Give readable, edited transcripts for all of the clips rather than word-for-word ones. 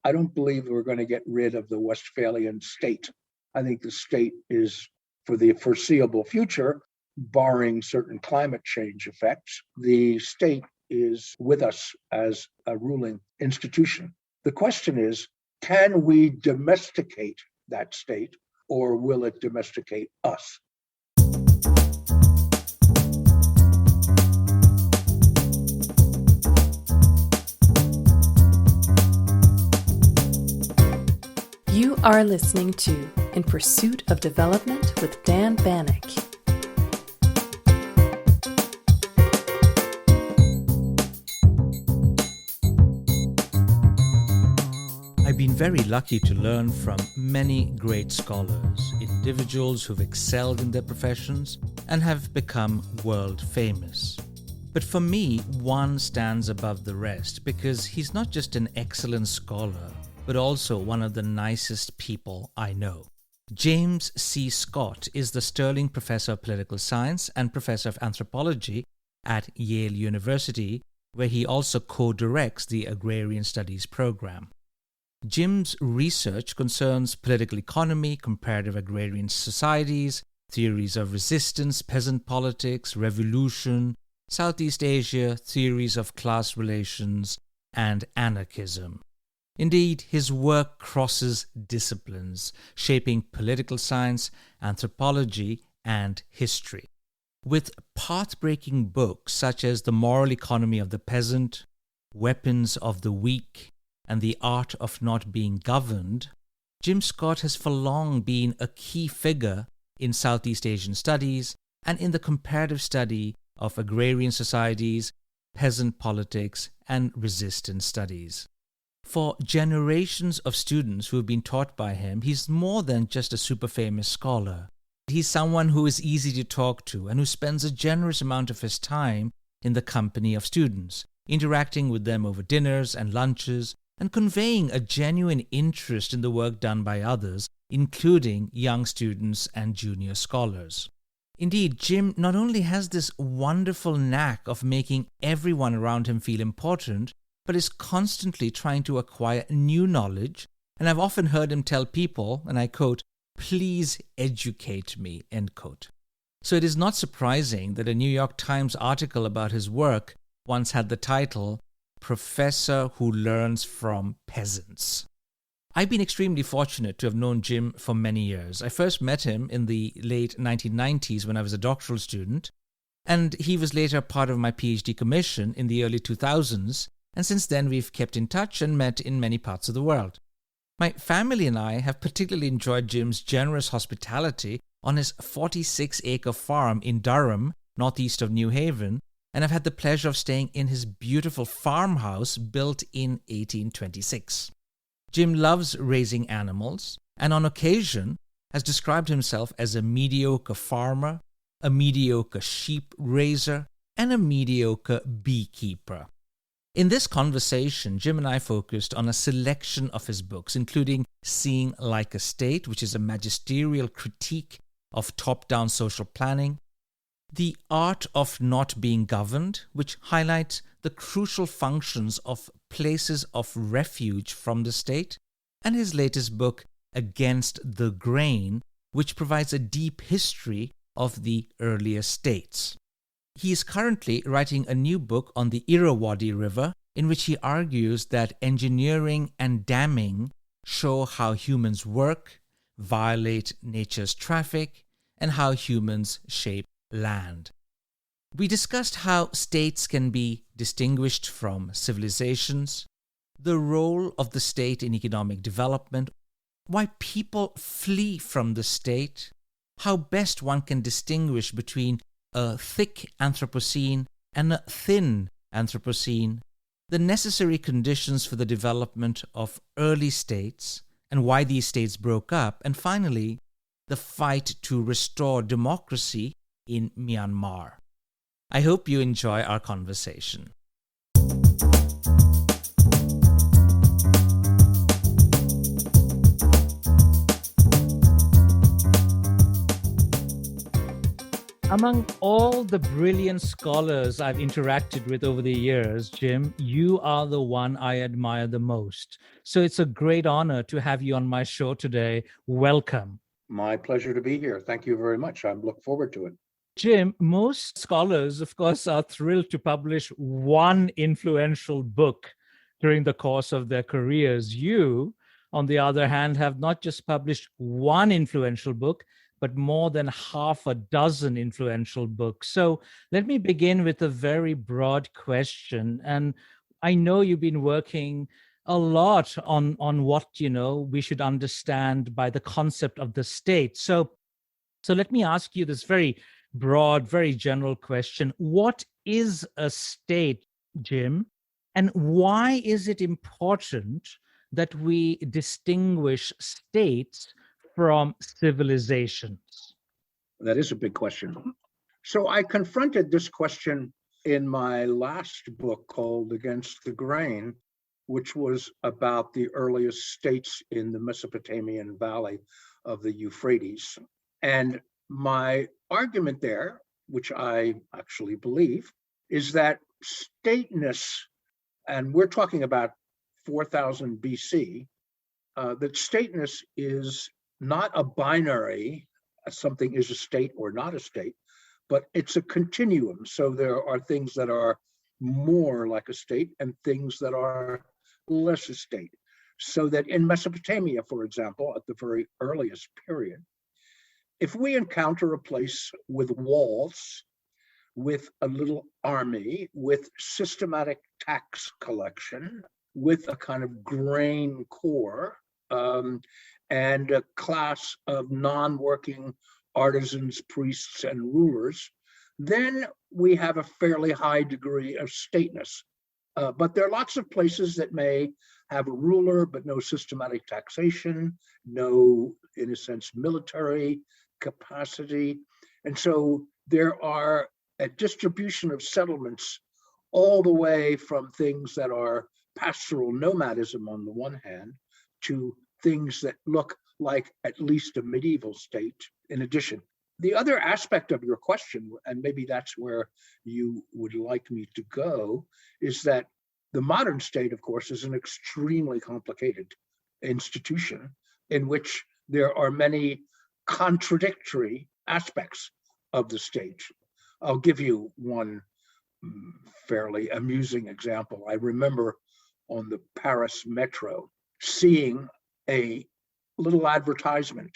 I don't believe we're going to get rid of the Westphalian state. I think the state is, for the foreseeable future, barring certain climate change effects, the state is with us as a ruling institution. The question is, can we domesticate that state, or will it domesticate us? You are listening to In Pursuit of Development with Dan Bannock. I've been very lucky to learn from many great scholars, individuals who've excelled in their professions and have become world famous. But for me, one stands above the rest because he's not just an excellent scholar, but also one of the nicest people I know. James C. Scott is the Sterling Professor of Political Science and Professor of Anthropology at Yale University, where he also co-directs the Agrarian Studies program. Jim's research concerns political economy, comparative agrarian societies, theories of resistance, peasant politics, revolution, Southeast Asia, theories of class relations, and anarchism. Indeed, his work crosses disciplines, shaping political science, anthropology, and history. With path-breaking books such as The Moral Economy of the Peasant, Weapons of the Weak, and The Art of Not Being Governed, Jim Scott has for long been a key figure in Southeast Asian studies and in the comparative study of agrarian societies, peasant politics, and resistance studies. For generations of students who have been taught by him, he's more than just a super famous scholar. He's someone who is easy to talk to and who spends a generous amount of his time in the company of students, interacting with them over dinners and lunches, and conveying a genuine interest in the work done by others, including young students and junior scholars. Indeed, Jim not only has this wonderful knack of making everyone around him feel important, but is constantly trying to acquire new knowledge, and I've often heard him tell people, and I quote, "Please educate me," end quote. So it is not surprising that a New York Times article about his work once had the title, "Professor Who Learns from Peasants." I've been extremely fortunate to have known Jim for many years. I first met him in the late 1990s when I was a doctoral student, and he was later part of my PhD commission in the early 2000s, and since then we've kept in touch and met in many parts of the world. My family and I have particularly enjoyed Jim's generous hospitality on his 46-acre farm in Durham, northeast of New Haven, and I've had the pleasure of staying in his beautiful farmhouse built in 1826. Jim loves raising animals, and on occasion has described himself as a mediocre farmer, a mediocre sheep raiser, and a mediocre beekeeper. In this conversation, Jim and I focused on a selection of his books, including Seeing Like a State, which is a magisterial critique of top-down social planning, The Art of Not Being Governed, which highlights the crucial functions of places of refuge from the state, and his latest book, Against the Grain, which provides a deep history of the earlier states. He is currently writing a new book on the Irrawaddy River, in which he argues that engineering and damming show how humans work, violate nature's traffic, and how humans shape land. We discussed how states can be distinguished from civilizations, the role of the state in economic development, why people flee from the state, how best one can distinguish between a thick Anthropocene and a thin Anthropocene, the necessary conditions for the development of early states and why these states broke up, and finally, the fight to restore democracy in Myanmar. I hope you enjoy our conversation. Among all the brilliant scholars I've interacted with over the years, Jim, you are the one I admire the most. So it's a great honor to have you on my show today. Welcome. My pleasure to be here. Thank you very much. I look forward to it. Jim, most scholars, of course, are thrilled to publish one influential book during the course of their careers. You, on the other hand, have not just published one influential book, but more than half a dozen influential books. So let me begin with a very broad question. And I know you've been working a lot on what, we should understand by the concept of the state. So let me ask you this very broad, very general question. What is a state, Jim? And why is it important that we distinguish states from civilizations? That is a big question. So I confronted this question in my last book called Against the Grain, which was about the earliest states in the Mesopotamian valley of the Euphrates. And my argument there, which I actually believe, is that stateness, and we're talking about 4000 BC, that stateness is not a binary, something is a state or not a state, but it's a continuum. So there are things that are more like a state and things that are less a state. So that in Mesopotamia, for example, at the very earliest period, if we encounter a place with walls, with a little army, with systematic tax collection, with a kind of grain core, and a class of non-working artisans, priests, and rulers, then we have a fairly high degree of stateness. But there are lots of places that may have a ruler, but no systematic taxation, no, in a sense, military capacity. And so there are a distribution of settlements all the way from things that are pastoral nomadism on the one hand to things that look like at least a medieval state in addition. The other aspect of your question, and maybe that's where you would like me to go, is that the modern state, of course, is an extremely complicated institution in which there are many contradictory aspects of the state. I'll give you one fairly amusing example. I remember on the Paris metro seeing a little advertisement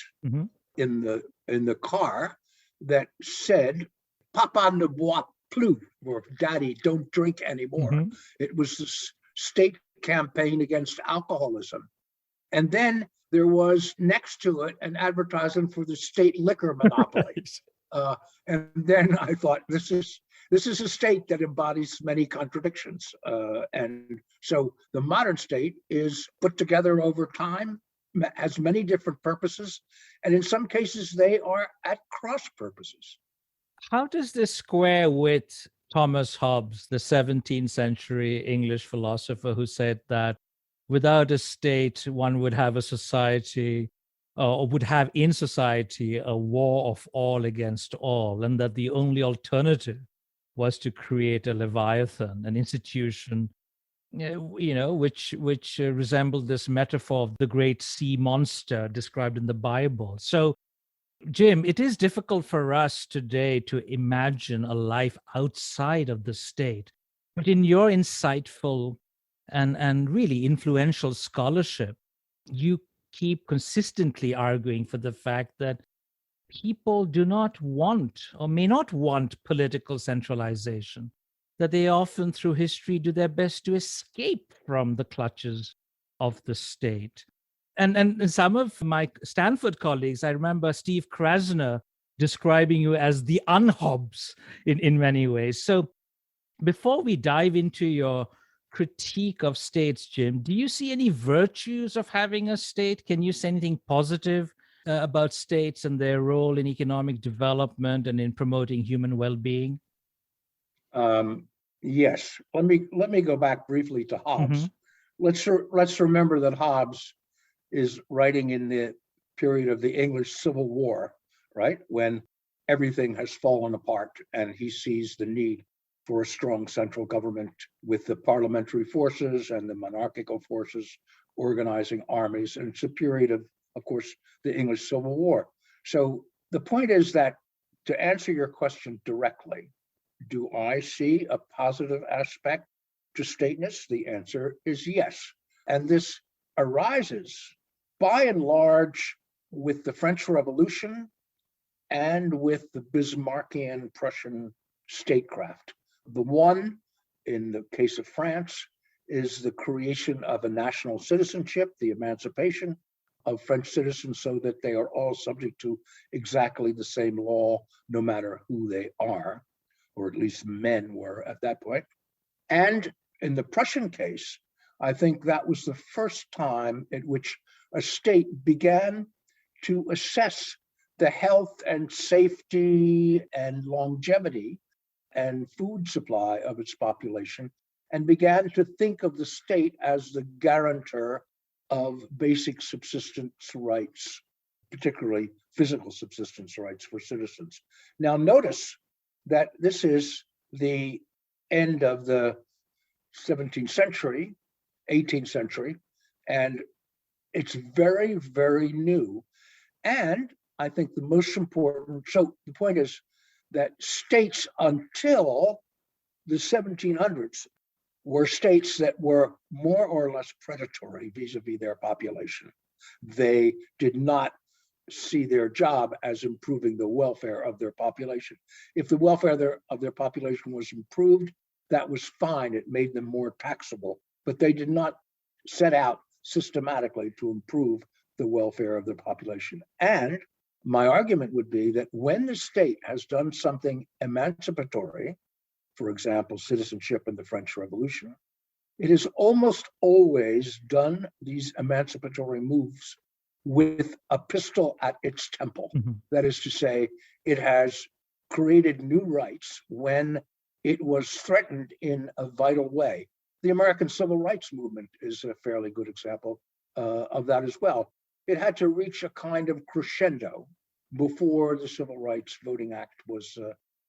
in the car that said "Papa ne boit plus," or "Daddy, don't drink anymore." It was this state campaign against alcoholism, and then there was next to it an advertisement for the state liquor monopoly. And then I thought, this is a state that embodies many contradictions, and so the modern state is put together over time, has many different purposes, and in some cases they are at cross purposes. How does this square with Thomas Hobbes, the 17th century English philosopher, who said that without a state, one would have a society, or would have in society a war of all against all, and that the only alternative was to create a leviathan, an institution, which resembled this metaphor of the great sea monster described in the Bible. So, Jim, it is difficult for us today to imagine a life outside of the state. But in your insightful and really influential scholarship, you keep consistently arguing for the fact that people do not want or may not want political centralization, that they often through history do their best to escape from the clutches of the state. And some of my Stanford colleagues, I remember Steve Krasner describing you as the un-Hobbes in many ways. So before we dive into your critique of states, Jim, do you see any virtues of having a state? Can you say anything positive about states and their role in economic development and in promoting human well-being? Yes. Let me go back briefly to Hobbes. Let's remember that Hobbes is writing in the period of the English Civil War, right? When everything has fallen apart, and he sees the need for a strong central government with the parliamentary forces and the monarchical forces organizing armies. And it's a period of course, the English Civil War. So the point is that, to answer your question directly, do I see a positive aspect to stateness? The answer is yes. And this arises by and large with the French Revolution and with the Bismarckian Prussian statecraft. The one, in the case of France, is the creation of a national citizenship, the emancipation of French citizens so that they are all subject to exactly the same law, no matter who they are, or at least men were at that point. And in the Prussian case, I think that was the first time at which a state began to assess the health and safety and longevity and food supply of its population, and began to think of the state as the guarantor of basic subsistence rights, particularly physical subsistence rights for citizens. Now, notice that this is the end of the 17th century, 18th century, and it's very, very new. And I think the most important, so the point is that states until the 1700s were states that were more or less predatory vis-a-vis their population. They did not see their job as improving the welfare of their population. If the welfare of their population was improved, that was fine. It made them more taxable, but they did not set out systematically to improve the welfare of their population. And my argument would be that when the state has done something emancipatory, for example, citizenship in the French Revolution, it has almost always done these emancipatory moves with a pistol at its temple. Mm-hmm. That is to say, it has created new rights when it was threatened in a vital way. The American Civil Rights Movement is a fairly good example of that as well. It had to reach a kind of crescendo before the Civil Rights Voting Act was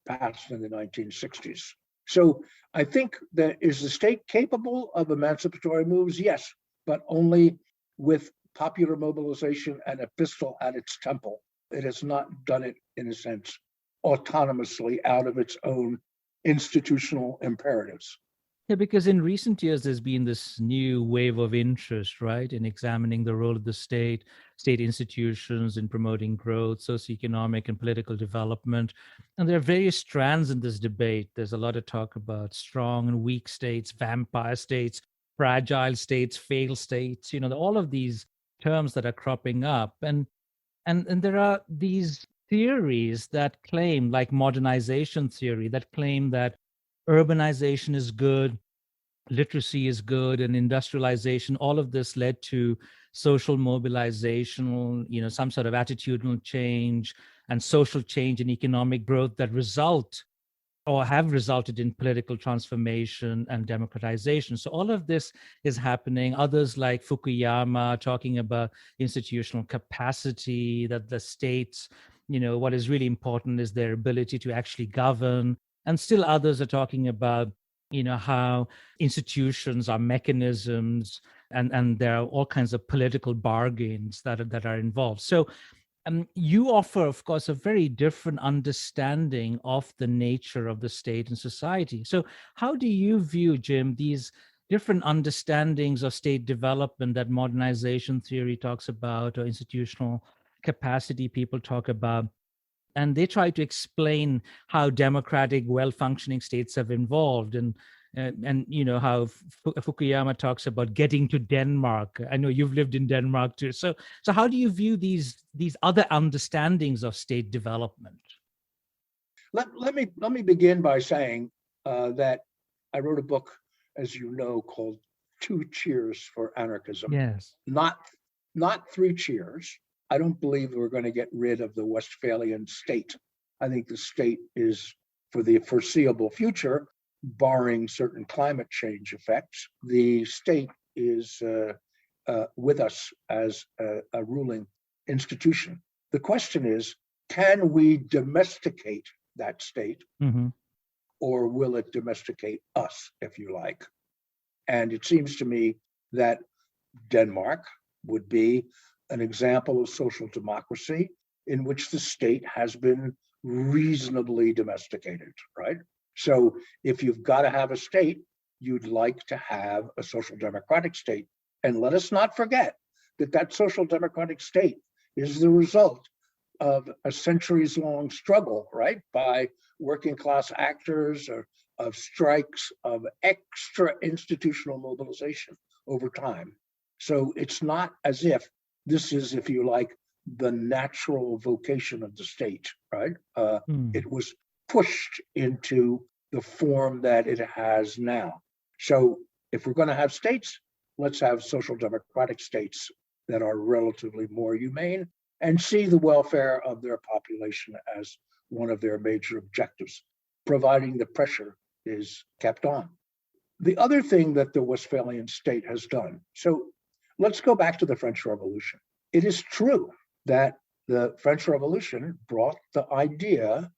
passed in the 1960s. So I think that, is the state capable of emancipatory moves? Yes, but only with popular mobilization and a pistol at its temple. It has not done it, in a sense, autonomously out of its own institutional imperatives. Yeah, because in recent years, there's been this new wave of interest, right, in examining the role of the state institutions in promoting growth, socioeconomic and political development. And there are various strands in this debate. There's a lot of talk about strong and weak states, vampire states, fragile states, failed states, all of these terms that are cropping up. And there are these theories that claim, like modernization theory, that claim that urbanization is good, literacy is good, and industrialization, all of this led to social mobilization, some sort of attitudinal change and social change and economic growth that result or have resulted in political transformation and democratization. So all of this is happening. Others like Fukuyama talking about institutional capacity, that the states, what is really important is their ability to actually govern. And still others are talking about, how institutions are mechanisms and there are all kinds of political bargains that are involved. So you offer, of course, a very different understanding of the nature of the state and society. So how do you view, Jim, these different understandings of state development that modernization theory talks about, or institutional capacity people talk about? And they try to explain how democratic, well-functioning states have evolved, and how Fukuyama talks about getting to Denmark. I know you've lived in Denmark too. So how do you view these other understandings of state development? Let me begin by saying that I wrote a book, as you know, called 2 Cheers for Anarchism. Yes. Not 3 cheers. I don't believe we're going to get rid of the Westphalian state. I think the state is, for the foreseeable future, barring certain climate change effects, the state is with us as a ruling institution. The question is, can we domesticate that state, Mm-hmm. or will it domesticate us, if you like? And it seems to me that Denmark would be an example of social democracy in which the state has been reasonably domesticated, right? So if you've got to have a state, you'd like to have a social democratic state. And let us not forget that that social democratic state is the result of a centuries-long struggle, right, by working class actors, or of strikes, of extra institutional mobilization over time. So it's not as if this is, if you like, the natural vocation of the state, right? It was pushed into the form that it has now. So if we're going to have states, let's have social democratic states that are relatively more humane and see the welfare of their population as one of their major objectives, providing the pressure is kept on. The other thing that the Westphalian state has done, so let's go back to the French Revolution. It is true that the French Revolution brought the idea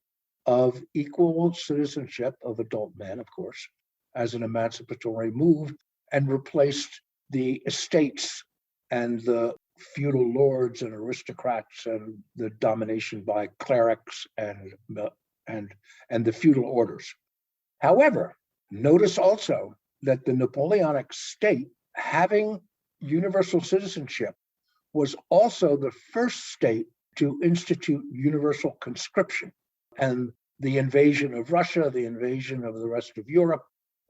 of equal citizenship of adult men, of course, as an emancipatory move, and replaced the estates and the feudal lords and aristocrats and the domination by clerics and the feudal orders. However, notice also that the Napoleonic state, having universal citizenship, was also the first state to institute universal conscription. And the invasion of Russia, the invasion of the rest of Europe,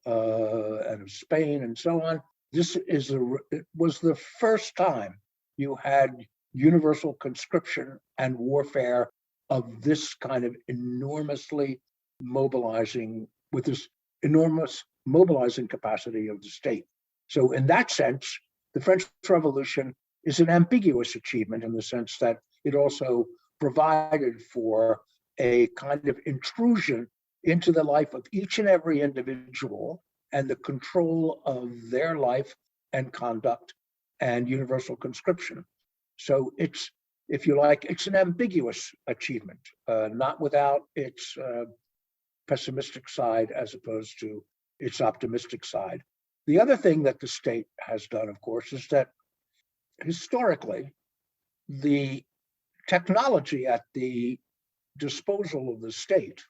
and of Spain and so on, it was the first time you had universal conscription and warfare of this kind of enormously mobilizing, with this enormous mobilizing capacity of the state. So in that sense, the French Revolution is an ambiguous achievement in the sense that it also provided for a kind of intrusion into the life of each and every individual and the control of their life and conduct and universal conscription. So it's, if you like, it's an ambiguous achievement, not without its pessimistic side as opposed to its optimistic side. The other thing that the state has done, of course, is that historically, the technology at the disposal of the state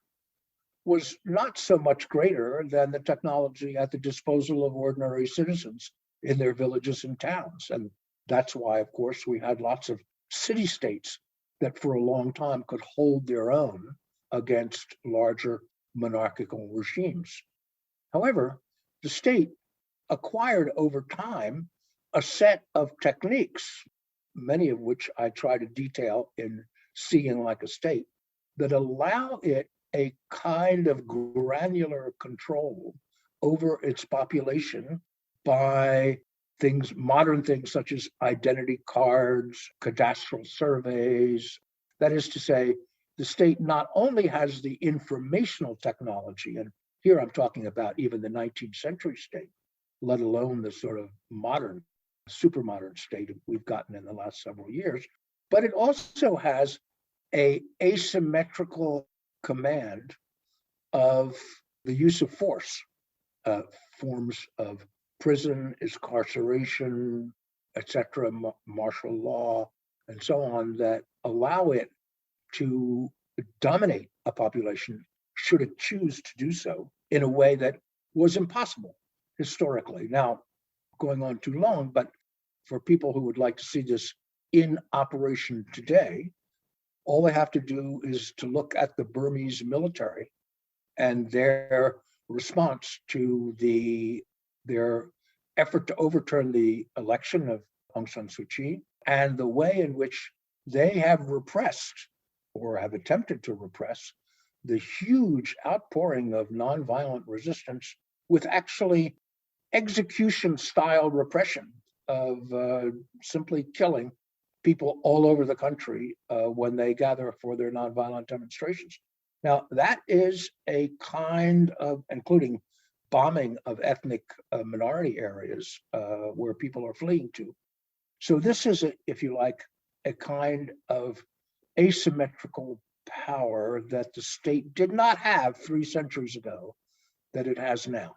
was not so much greater than the technology at the disposal of ordinary citizens in their villages and towns. And that's why, of course, we had lots of city-states that for a long time could hold their own against larger monarchical regimes. However, the state acquired over time a set of techniques, many of which I try to detail in Seeing Like a State, that allow it a kind of granular control over its population by things, modern things such as identity cards, cadastral surveys. That is to say, the state not only has the informational technology, and here I'm talking about even the 19th century state, let alone the sort of modern, super modern state we've gotten in the last several years, but it also has a asymmetrical command of the use of force, forms of prison, incarceration, etc., martial law, and so on, that allow it to dominate a population should it choose to do so in a way that was impossible historically. Now, going on too long, but for people who would like to see this in operation today, all they have to do is to look at the Burmese military and their response to their effort to overturn the election of Aung San Suu Kyi, and the way in which they have repressed or have attempted to repress the huge outpouring of nonviolent resistance with actually execution-style repression of simply killing people all over the country when they gather for their nonviolent demonstrations. Now, that is a kind of, including bombing of ethnic minority areas where people are fleeing to. So this is, if you like, a kind of asymmetrical power that the state did not have 3 centuries ago that it has now.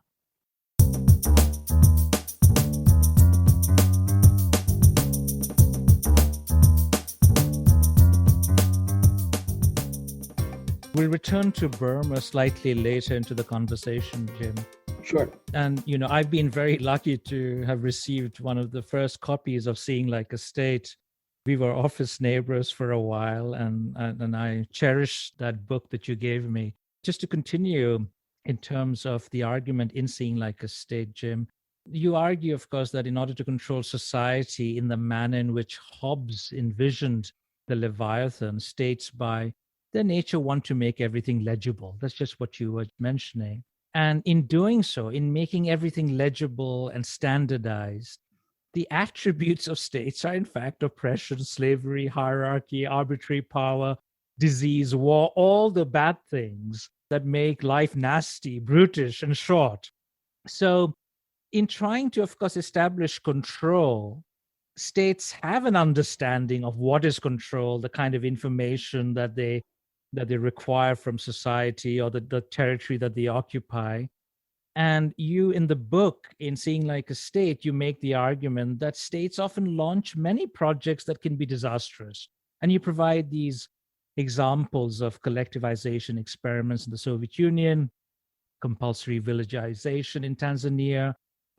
We'll return to Burma slightly later into the conversation, Jim. Sure. And, I've been very lucky to have received one of the first copies of Seeing Like a State. We were office neighbors for a while, and I cherish that book that you gave me. Just to continue in terms of the argument in Seeing Like a State, Jim, you argue, of course, that in order to control society in the manner in which Hobbes envisioned the Leviathan, states by their nature want to make everything legible. That's just what you were mentioning. And in doing so, in making everything legible and standardized, the attributes of states are in fact oppression, slavery, hierarchy, arbitrary power, disease, war, all the bad things that make life nasty, brutish, and short. So in trying to, of course, establish control, states have an understanding of what is control, the kind of information that they require from society or the territory that they occupy. And you, in the book, in Seeing Like a State, you make the argument that states often launch many projects that can be disastrous. And you provide these examples of collectivization experiments in the Soviet Union, compulsory villagization in Tanzania,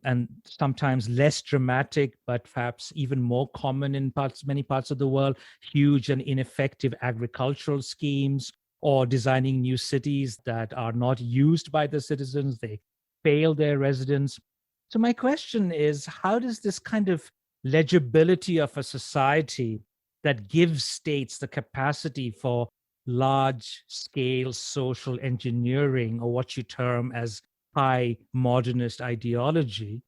and sometimes less dramatic, but perhaps even more common in many parts of the world, huge and ineffective agricultural schemes, or designing new cities that are not used by the citizens. They fail their residents. So my question is, how does this kind of legibility of a society that gives states the capacity for large-scale social engineering, or what you term as high modernist ideology,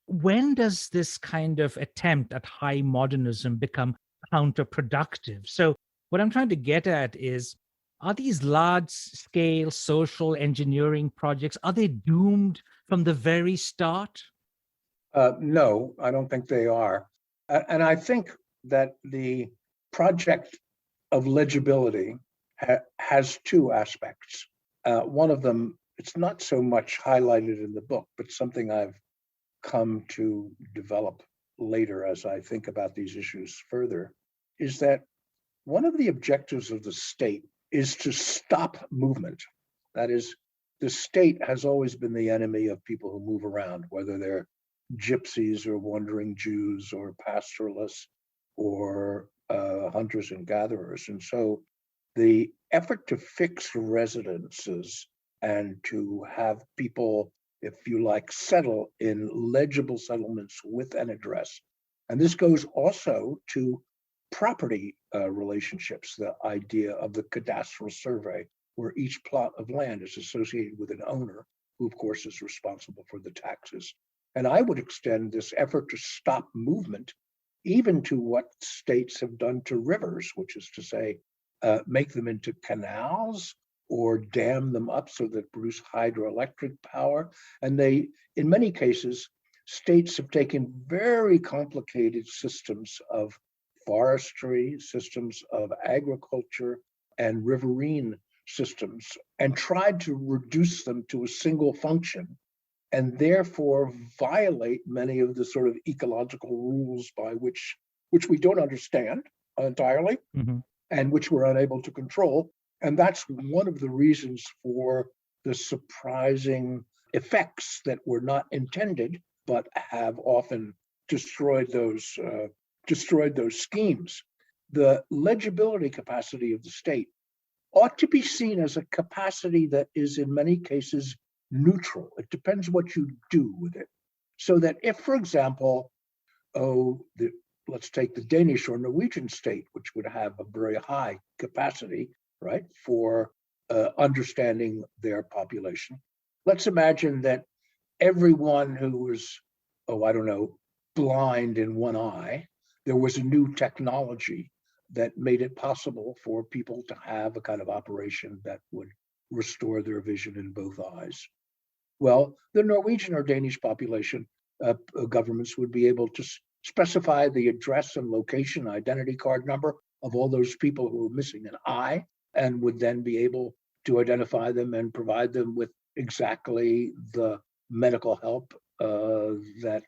when does this kind of attempt at high modernism become counterproductive? So what I'm trying to get at is, are these large-scale social engineering projects, are they doomed from the very start? No, I don't think they are. And I think that the project of legibility has two aspects. One of them, it's not so much highlighted in the book, but something I've come to develop later as I think about these issues further, is that one of the objectives of the state is to stop movement. That is, the state has always been the enemy of people who move around, whether they're gypsies or wandering Jews or pastoralists or hunters and gatherers. And so the effort to fix residences and to have people, if you like, settle in legible settlements with an address. And this goes also to property relationships, the idea of the cadastral survey, where each plot of land is associated with an owner, who of course is responsible for the taxes. And I would extend this effort to stop movement even to what states have done to rivers, which is to say, make them into canals or dam them up so that produce hydroelectric power. And they, in many cases, states have taken very complicated systems of forestry, systems of agriculture, and riverine systems, and tried to reduce them to a single function, and therefore violate many of the sort of ecological rules by which we don't understand entirely, and which we're unable to control. And that's one of the reasons for the surprising effects that were not intended, but have often destroyed those schemes. The legibility capacity of the state ought to be seen as a capacity that is in many cases neutral. It depends what you do with it. So that if, for example, let's take the Danish or Norwegian state, which would have a very high capacity, right, for understanding their population. Let's imagine that everyone who was, blind in one eye, there was a new technology that made it possible for people to have a kind of operation that would restore their vision in both eyes. Well, the Norwegian or Danish population governments would be able to specify the address and location, identity card number of all those people who were missing an eye, and would then be able to identify them and provide them with exactly the medical help that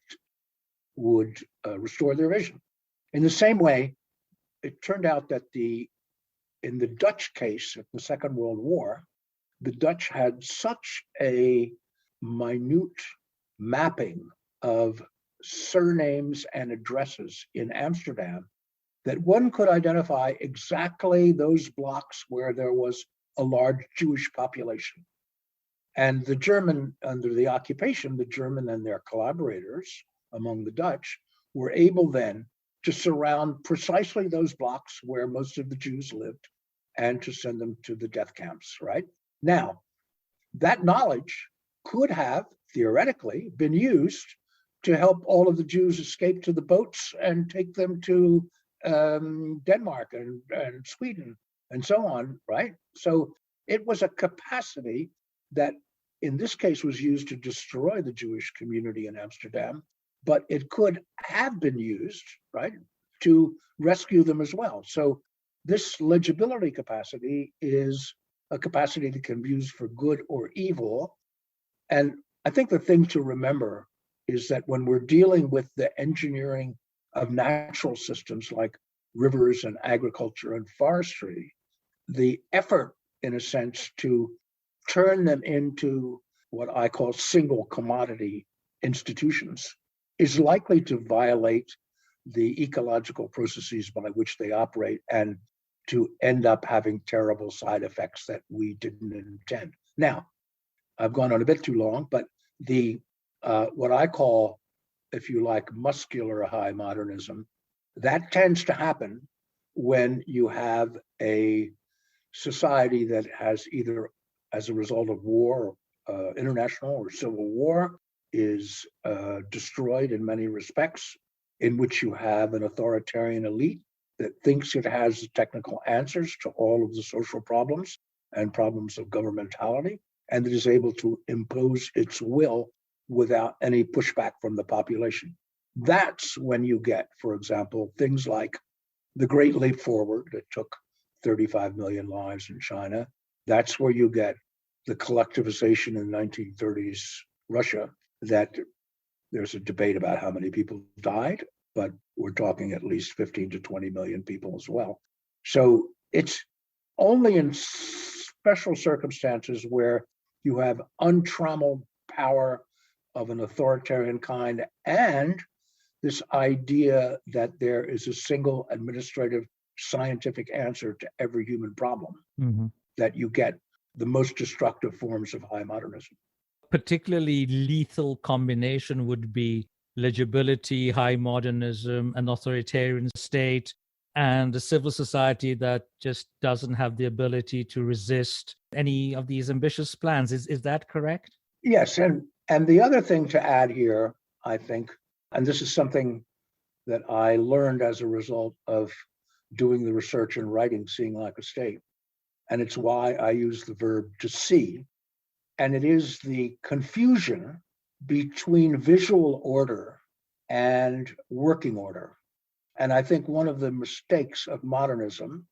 would restore their vision. In the same way, it turned out that in the Dutch case of the Second World War, the Dutch had such a minute mapping of surnames and addresses in Amsterdam that one could identify exactly those blocks where there was a large Jewish population. And the German, under the occupation, the German and their collaborators among the Dutch were able then to surround precisely those blocks where most of the Jews lived and to send them to the death camps, right? Now, that knowledge could have theoretically been used to help all of the Jews escape to the boats and take them to Denmark and Sweden and so on, right? So it was a capacity that in this case was used to destroy the Jewish community in Amsterdam, but it could have been used, right, to rescue them as well. So this legibility capacity is a capacity that can be used for good or evil. And I think the thing to remember is that when we're dealing with the engineering of natural systems like rivers and agriculture and forestry, the effort, in a sense, to turn them into what I call single commodity institutions is likely to violate the ecological processes by which they operate and to end up having terrible side effects that we didn't intend. Now, I've gone on a bit too long, but the what I call, if you like, muscular high modernism, that tends to happen when you have a society that has either, as a result of war, international or civil war, is destroyed in many respects, in which you have an authoritarian elite that thinks it has the technical answers to all of the social problems and problems of governmentality, and that is able to impose its will without any pushback from the population. That's when you get, for example, things like the Great Leap Forward that took 35 million lives in China. That's where you get the collectivization in the 1930s Russia, that there's a debate about how many people died, but we're talking at least 15 to 20 million people as well. So it's only in special circumstances where you have untrammeled power of an authoritarian kind and this idea that there is a single administrative scientific answer to every human problem, that you get the most destructive forms of high modernism. Particularly lethal combination would be legibility, high modernism, an authoritarian state, and a civil society that just doesn't have the ability to resist any of these ambitious plans. Is that correct? Yes, and the other thing to add here, I think, and this is something that I learned as a result of doing the research and writing Seeing Like a State, and it's why I use the verb to see, and it is the confusion between visual order and working order. And I think one of the mistakes of modernism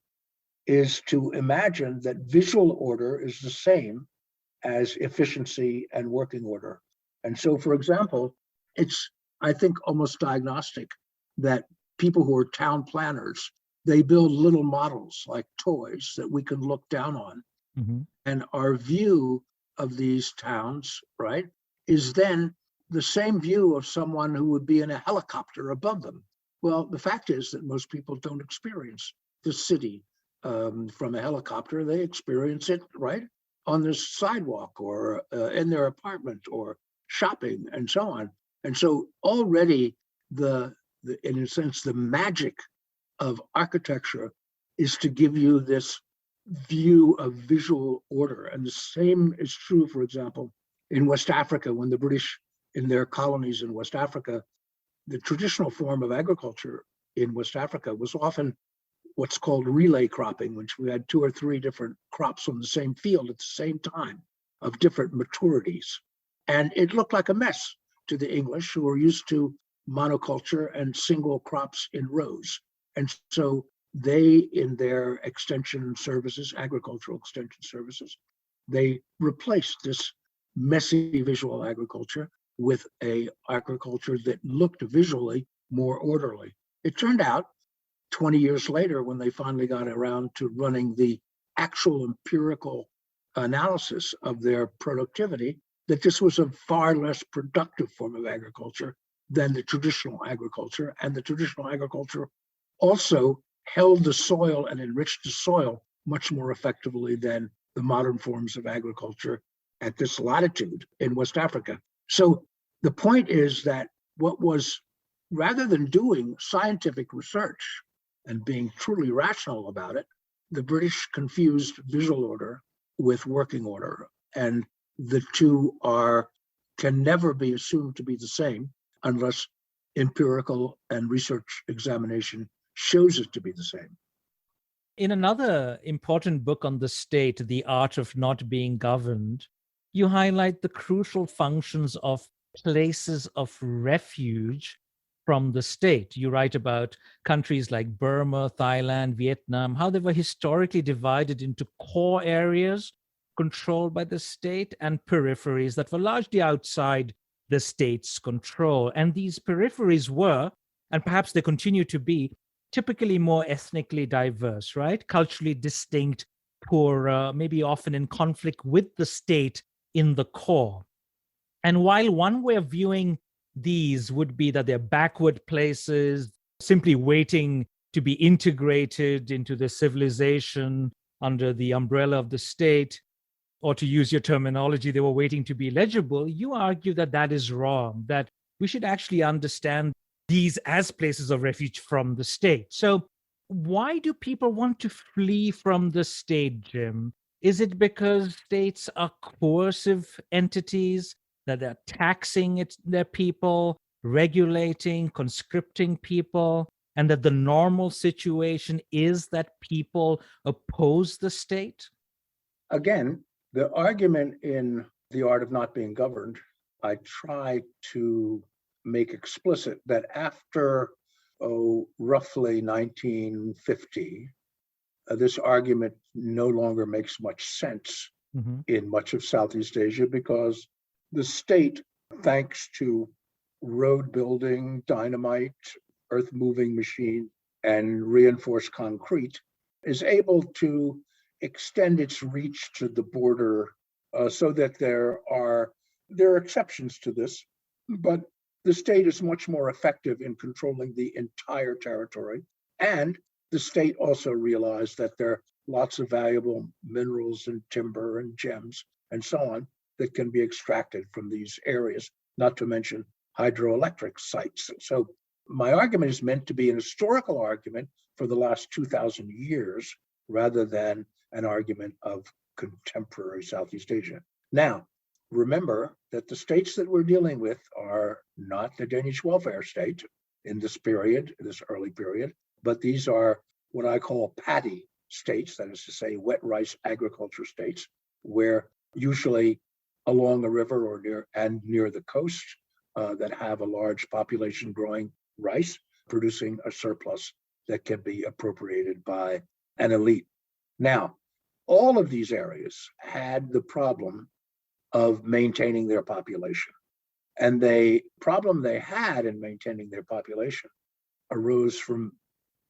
is to imagine that visual order is the same as efficiency and working order. And so, for example, it's, I think, almost diagnostic that people who are town planners, they build little models like toys that we can look down on. And our view of these towns, right, is then the same view of someone who would be in a helicopter above them. Well, the fact is that most people don't experience the city from a helicopter. They experience it, right, on the sidewalk or in their apartment or shopping and so on. And so already in a sense, the magic of architecture is to give you this view of visual order. And the same is true, for example, in West Africa, when the British, in their colonies in West Africa, the traditional form of agriculture in West Africa was often what's called relay cropping, which we had 2 or 3 different crops on the same field at the same time of different maturities. And it looked like a mess to the English, who were used to monoculture and single crops in rows. And so they, in their extension services, agricultural extension services, they replaced this messy visual agriculture with a agriculture that looked visually more orderly. It turned out 20 years later, when they finally got around to running the actual empirical analysis of their productivity, that this was a far less productive form of agriculture than the traditional agriculture. And the traditional agriculture also held the soil and enriched the soil much more effectively than the modern forms of agriculture at this latitude in West Africa. So the point is that what was, rather than doing scientific research and being truly rational about it, the British confused visual order with working order. And the two can never be assumed to be the same unless empirical and research examination shows it to be the same. In another important book on the state, The Art of Not Being Governed, you highlight the crucial functions of places of refuge from the state. You write about countries like Burma, Thailand, Vietnam, how they were historically divided into core areas controlled by the state and peripheries that were largely outside the state's control. And these peripheries were, and perhaps they continue to be, typically more ethnically diverse, right? Culturally distinct, poorer, maybe often in conflict with the state in the core. And while one way of viewing these would be that they're backward places, simply waiting to be integrated into the civilization under the umbrella of the state, or to use your terminology, they were waiting to be legible, you argue that that is wrong, that we should actually understand these as places of refuge from the state. So why do people want to flee from the state, Jim? Is it because states are coercive entities, that they're taxing their people, regulating, conscripting people, and that the normal situation is that people oppose the state? Again, the argument in The Art of Not Being Governed, I try to make explicit that after, roughly 1950, this argument no longer makes much sense in much of Southeast Asia, because the state, thanks to road building, dynamite, earth moving machine, and reinforced concrete, is able to extend its reach to the border, so that there are exceptions to this, but the state is much more effective in controlling the entire territory. And the state also realized that there are lots of valuable minerals and timber and gems and so on that can be extracted from these areas, not to mention hydroelectric sites. So my argument is meant to be an historical argument for the last 2,000 years, rather than an argument of contemporary Southeast Asia. Now, remember that the states that we're dealing with are not the Danish welfare state in this period, this early period, but these are what I call paddy states, that is to say, wet rice agriculture states, where usually along a river or near the coast, that have a large population growing rice, producing a surplus that can be appropriated by an elite. Now, all of these areas had the problem of maintaining their population. And the problem they had in maintaining their population arose from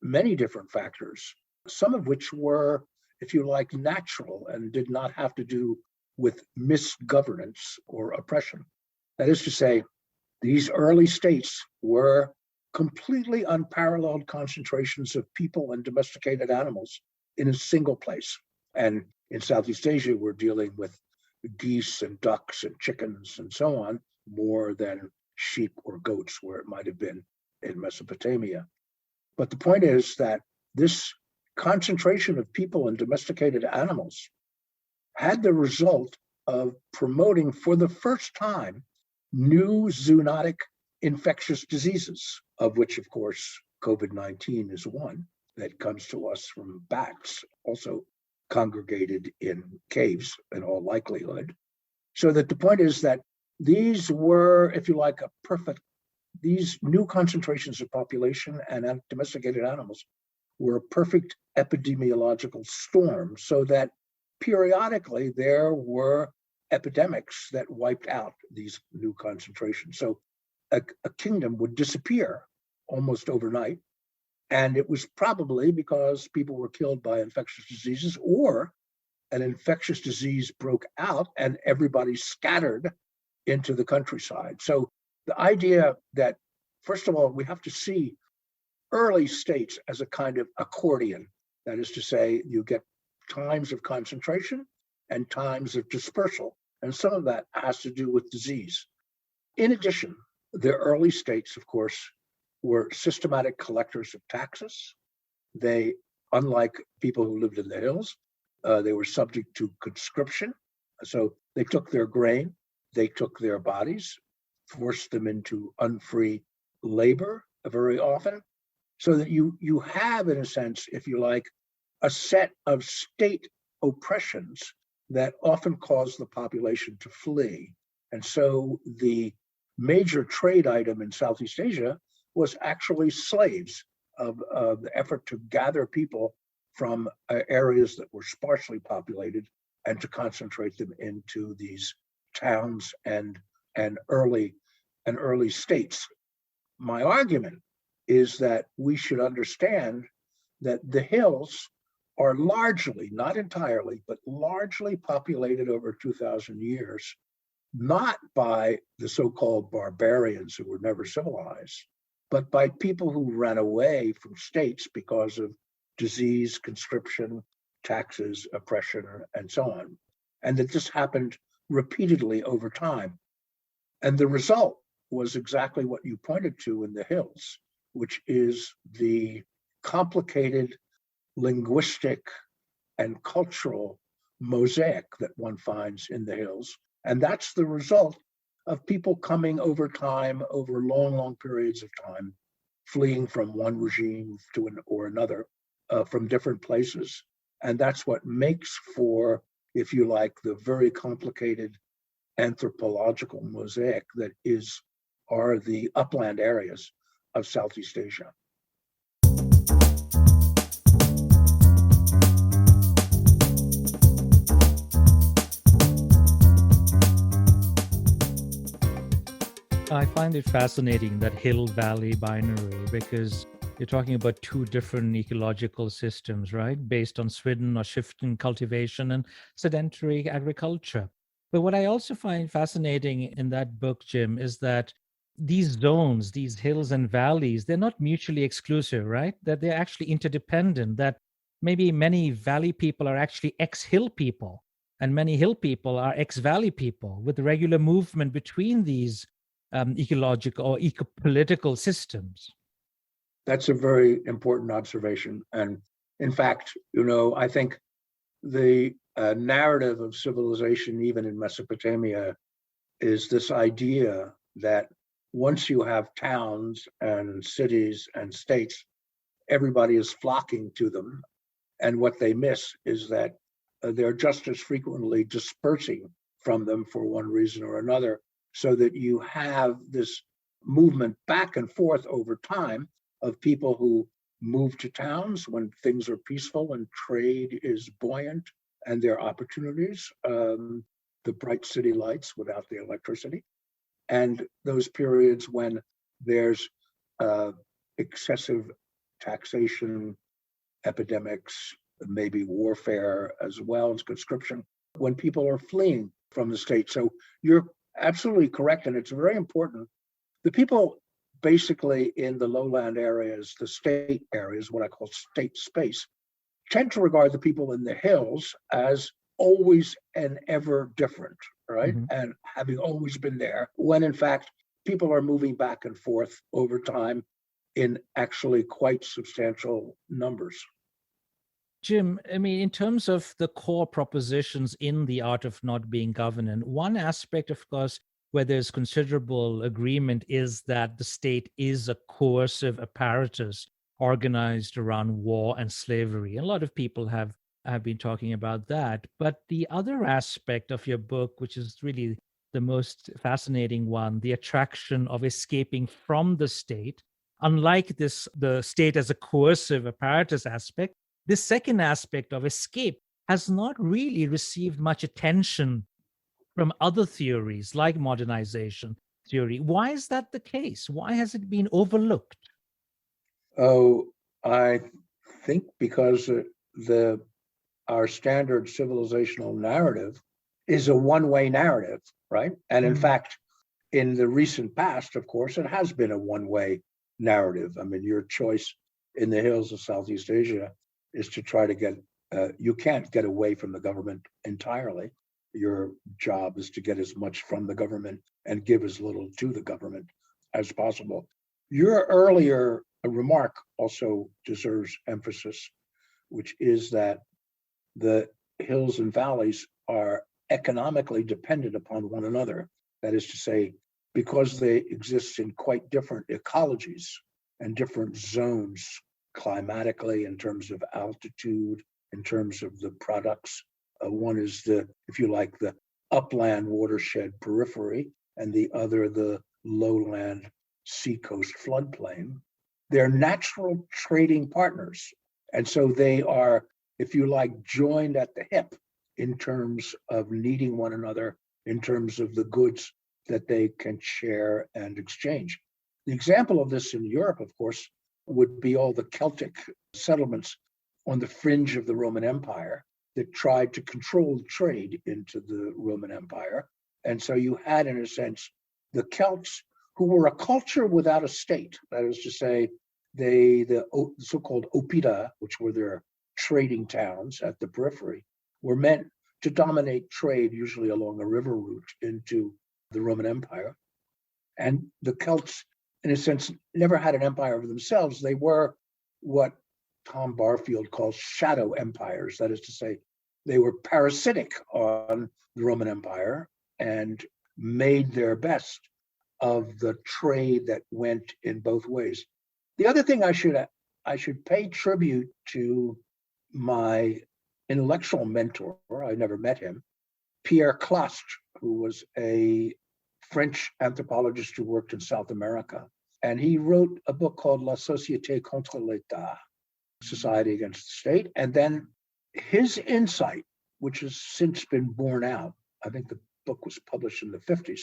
many different factors, some of which were, if you like, natural and did not have to do with misgovernance or oppression. That is to say, these early states were completely unparalleled concentrations of people and domesticated animals in a single place. And in Southeast Asia, we're dealing with geese and ducks and chickens and so on, more than sheep or goats, where it might have been in Mesopotamia. But the point is that this concentration of people and domesticated animals had the result of promoting, for the first time, new zoonotic infectious diseases, of which, of course, COVID-19 is one that comes to us from bats, also congregated in caves in all likelihood. So that the point is that these were, if you like, these new concentrations of population and domesticated animals were a perfect epidemiological storm, so that periodically there were epidemics that wiped out these new concentrations. So a kingdom would disappear almost overnight. And it was probably because people were killed by infectious diseases, or an infectious disease broke out and everybody scattered into the countryside. So the idea that, first of all, we have to see early states as a kind of accordion. That is to say, you get times of concentration and times of dispersal. And some of that has to do with disease. In addition, the early states, of course, were systematic collectors of taxes. They, unlike people who lived in the hills, they were subject to conscription. So they took their grain, they took their bodies, forced them into unfree labor very often, so that you have, in a sense, if you like, a set of state oppressions that often cause the population to flee. And so the major trade item in Southeast Asia was actually slaves, of the effort to gather people from areas that were sparsely populated and to concentrate them into these towns and early states. My argument is that we should understand that the hills are largely, not entirely, but largely populated over 2,000 years, not by the so-called barbarians who were never civilized, but by people who ran away from states because of disease, conscription, taxes, oppression, and so on. And that this happened repeatedly over time. And the result was exactly what you pointed to in the hills, which is the complicated linguistic and cultural mosaic that one finds in the hills. And that's the result of people coming over time, over long, long periods of time, fleeing from one regime to another, from different places. And that's what makes for, if you like, the very complicated anthropological mosaic that are the upland areas of Southeast Asia. I find it fascinating, that hill-valley binary, because you're talking about two different ecological systems, right? Based on swidden or shifting cultivation and sedentary agriculture. But what I also find fascinating in that book, Jim, is that these zones, these hills and valleys, they're not mutually exclusive, right? That they're actually interdependent, that maybe many valley people are actually ex-hill people, and many hill people are ex-valley people, with regular movement between these ecological or eco-political systems. That's a very important observation. And in fact, I think the narrative of civilization, even in Mesopotamia, is this idea that once you have towns and cities and states, everybody is flocking to them. And what they miss is that they're just as frequently dispersing from them for one reason or another, so that you have this movement back and forth over time of people who move to towns when things are peaceful and trade is buoyant and there are opportunities, the bright city lights without the electricity, and those periods when there's excessive taxation, epidemics, maybe warfare as well as conscription, when people are fleeing from the state. So you're absolutely correct, and it's very important. The people basically in the lowland areas, the state areas, what I call state space, tend to regard the people in the hills as always and ever different, right? Mm-hmm. And having always been there, when in fact people are moving back and forth over time in actually quite substantial numbers. Jim, I mean, in terms of the core propositions in The Art of Not Being Governed, one aspect, of course, where there's considerable agreement is that the state is a coercive apparatus organized around war and slavery. And a lot of people have been talking about that. But the other aspect of your book, which is really the most fascinating one, the attraction of escaping from the state unlike the state as a coercive apparatus aspect, this second aspect of escape has not really received much attention from other theories like modernization theory. Why is that the case? Why has it been overlooked? Oh, I think because our standard civilizational narrative is a one-way narrative, right? And in fact, in the recent past, of course, it has been a one-way narrative. I mean, your choice in the hills of Southeast Asia is to try to get, you can't get away from the government entirely. Your job is to get as much from the government and give as little to the government as possible. Your earlier remark also deserves emphasis, which is that the hills and valleys are economically dependent upon one another. That is to say, because they exist in quite different ecologies and different zones climatically in terms of altitude, in terms of the products. One is if you like, the upland watershed periphery, and the other the lowland seacoast floodplain. They're natural trading partners. And so they are, if you like, joined at the hip in terms of needing one another, in terms of the goods that they can share and exchange. The example of this in Europe, of course, would be all the Celtic settlements on the fringe of the Roman Empire that tried to control trade into the Roman Empire. And so you had, in a sense, the Celts, who were a culture without a state. That is to say, the so-called oppida, which were their trading towns at the periphery, were meant to dominate trade, usually along a river route into the Roman Empire. And the Celts, in a sense, never had an empire of themselves. They were what Tom Barfield calls shadow empires. That is to say, they were parasitic on the Roman Empire and made their best of the trade that went in both ways. The other thing I should pay tribute to my intellectual mentor. I never met him, Pierre Clastre, who was a French anthropologist who worked in South America. And he wrote a book called La Société contre l'État, Society Against the State. And then his insight, which has since been borne out, I think the book was published in the 50s,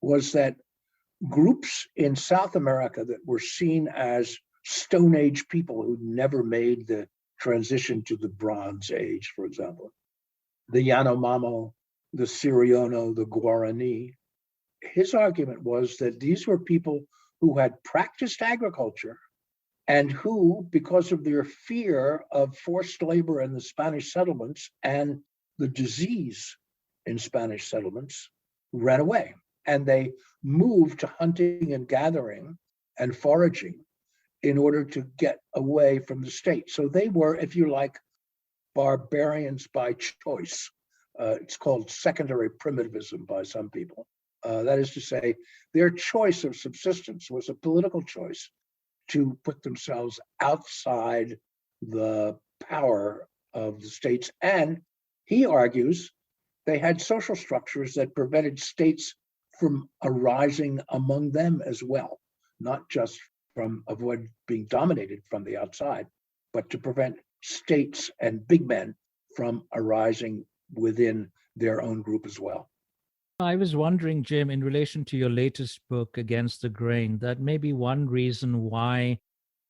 was that groups in South America that were seen as Stone Age people who never made the transition to the Bronze Age, for example, the Yanomamo, the Siriono, the Guarani. His argument was that these were people who had practiced agriculture and who, because of their fear of forced labor in the Spanish settlements and the disease in Spanish settlements, ran away. And they moved to hunting and gathering and foraging in order to get away from the state. So they were, if you like, barbarians by choice. It's called secondary primitivism by some people. That is to say, their choice of subsistence was a political choice to put themselves outside the power of the states. And he argues they had social structures that prevented states from arising among them as well, not just from avoid being dominated from the outside, but to prevent states and big men from arising within their own group as well. I was wondering, Jim, in relation to your latest book, Against the Grain, that maybe one reason why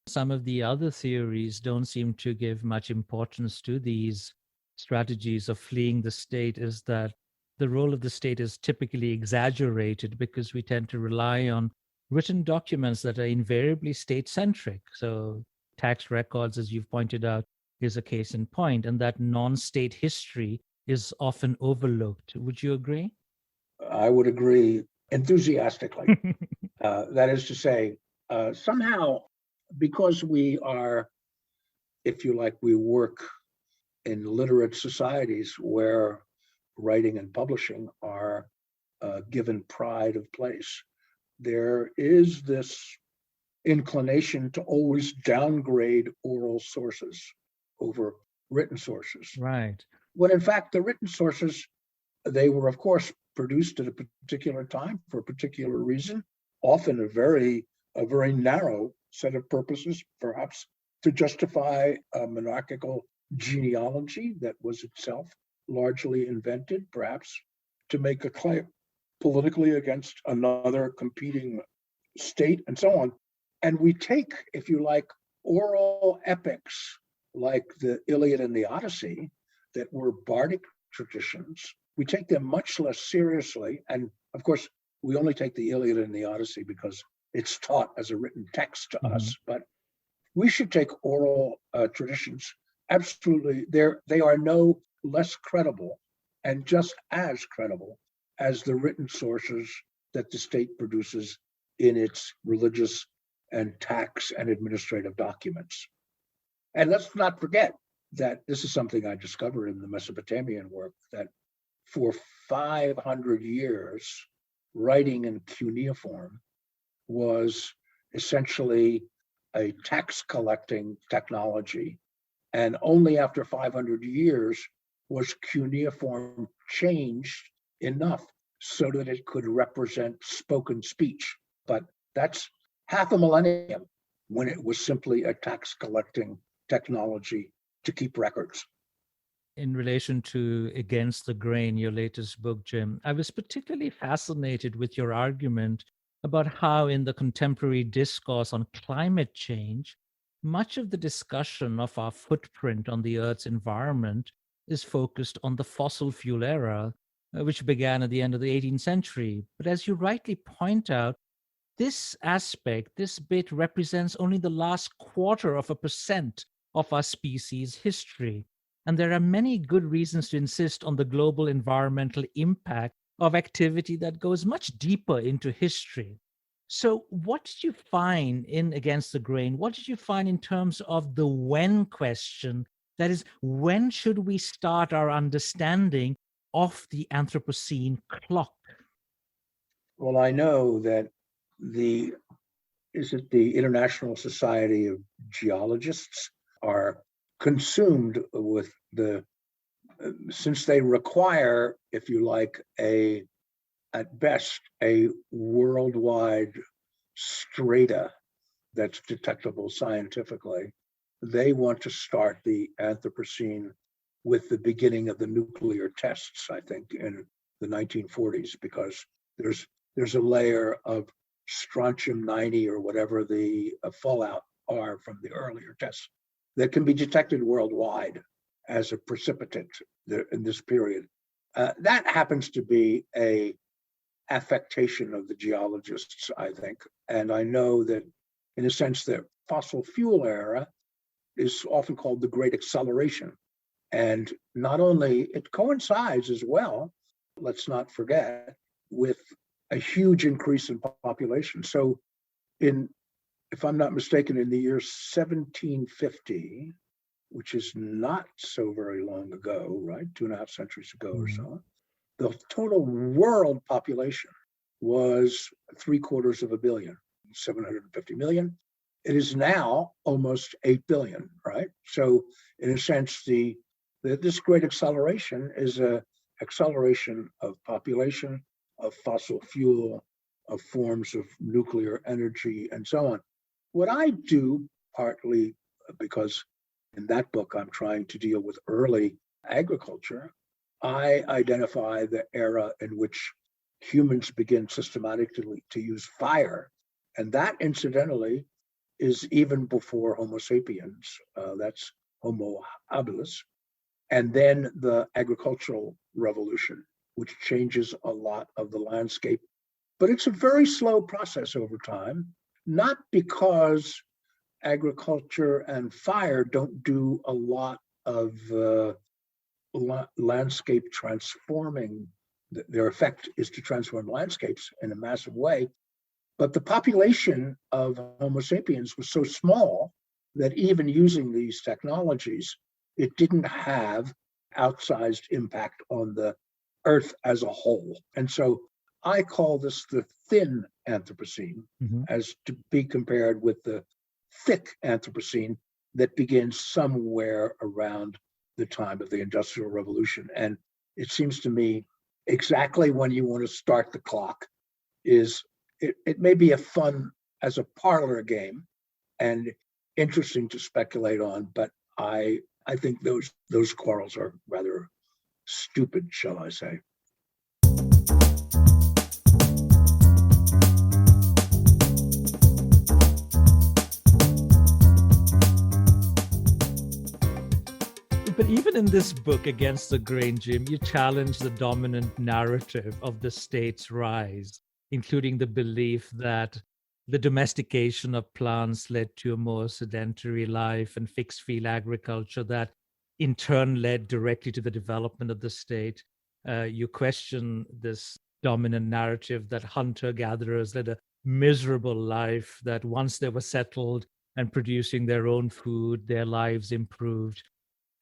some of the other theories don't seem to give much importance to these strategies of fleeing the state is that the role of the state is typically exaggerated because we tend to rely on written documents that are invariably state-centric. So tax records, as you've pointed out, is a case in point, and that non-state history is often overlooked. Would you agree? I would agree enthusiastically. That is to say, somehow, because we are, if you like, we work in literate societies where writing and publishing are given pride of place, there is this inclination to always downgrade oral sources over written sources. Right. When in fact, the written sources, they were, of course, produced at a particular time for a particular reason, often a very narrow set of purposes, perhaps to justify a monarchical genealogy that was itself largely invented, perhaps to make a claim politically against another competing state, and so on. And we take, if you like, oral epics like the Iliad and the Odyssey that were bardic traditions. We take them much less seriously. And of course, we only take the Iliad and the Odyssey because it's taught as a written text to us. But we should take oral traditions absolutely. They are no less credible and just as credible as the written sources that the state produces in its religious and tax and administrative documents. And let's not forget that this is something I discovered in the Mesopotamian work, that for 500 years, writing in cuneiform was essentially a tax collecting technology. And only after 500 years was cuneiform changed enough so that it could represent spoken speech. But that's half a millennium when it was simply a tax collecting technology to keep records. In relation to Against the Grain, your latest book, Jim, I was particularly fascinated with your argument about how in the contemporary discourse on climate change, much of the discussion of our footprint on the Earth's environment is focused on the fossil fuel era, which began at the end of the 18th century. But as you rightly point out, this aspect, this bit represents only the last 0.25% of our species' history. And there are many good reasons to insist on the global environmental impact of activity that goes much deeper into history. So what did you find in Against the Grain? What did you find in terms of the when question? That is, when should we start our understanding of the Anthropocene clock? Well, I know that the International Society of Geologists are consumed with since they require, if you like, at best, a worldwide strata that's detectable scientifically. They want to start the Anthropocene with the beginning of the nuclear tests, I think, in the 1940s, because there's a layer of strontium-90 or whatever the fallout are from the earlier tests that can be detected worldwide as a precipitate in this period. That happens to be a affectation of the geologists, I think. And I know that in a sense the fossil fuel era is often called the Great Acceleration. And not only, it coincides as well, let's not forget, with a huge increase in population. So if I'm not mistaken, in the year 1750, which is not so very long ago, right? 2.5 centuries ago or so, the total world population was 750 million. It is now almost 8 billion, right? So in a sense, this great acceleration is an acceleration of population, of fossil fuel, of forms of nuclear energy, and so on. What I do, partly because in that book I'm trying to deal with early agriculture, I identify the era in which humans begin systematically to use fire. And that, incidentally, is even before Homo sapiens. That's Homo habilis. And then the agricultural revolution, which changes a lot of the landscape. But it's a very slow process over time, not because agriculture and fire don't do a lot of landscape transforming. Their effect is to transform landscapes in a massive way. But the population of Homo sapiens was so small that even using these technologies, it didn't have outsized impact on the Earth as a whole. And so I call this the thin Anthropocene, as to be compared with the thick Anthropocene that begins somewhere around the time of the Industrial Revolution. And it seems to me exactly when you want to start the clock is, it may be a fun as a parlor game, and interesting to speculate on, but I think those quarrels are rather stupid, shall I say. But even in this book, Against the Grain, Jim, you challenge the dominant narrative of the state's rise, including the belief that the domestication of plants led to a more sedentary life and fixed field agriculture that in turn led directly to the development of the state. You question this dominant narrative that hunter-gatherers led a miserable life, that once they were settled and producing their own food, their lives improved.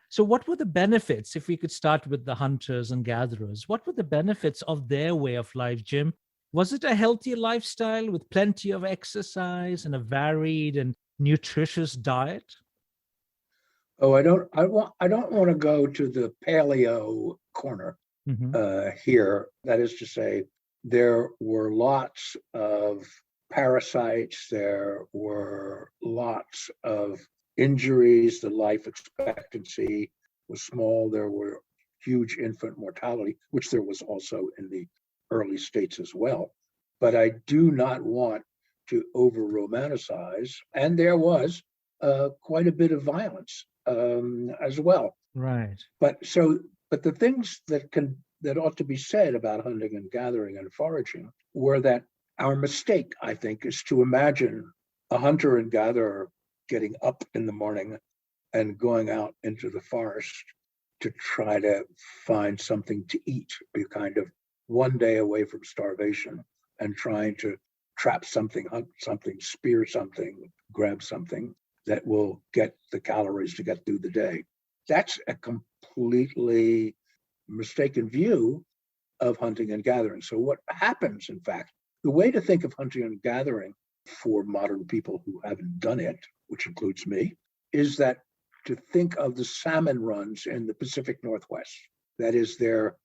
So what were the benefits, if we could start with the hunters and gatherers, what were the benefits of their way of life, Jim? Was it a healthy lifestyle with plenty of exercise and a varied and nutritious diet? Oh, I don't want to go to the paleo corner Mm-hmm. here. That is to say, there were lots of parasites, there were lots of injuries, the life expectancy was small, there were huge infant mortality, which there was also in the early states as well. But I do not want to over romanticize, and there was quite a bit of violence as well. Right. But the things that ought to be said about hunting and gathering and foraging were that our mistake, I think, is to imagine a hunter and gatherer getting up in the morning and going out into the forest to try to find something to eat. You're kind of one day away from starvation and trying to trap something, hunt something, spear something, grab something that will get the calories to get through the day. That's a completely mistaken view of hunting and gathering. So what happens, in fact, the way to think of hunting and gathering for modern people who haven't done it, which includes me, is that to think of the salmon runs in the Pacific Northwest. That is, there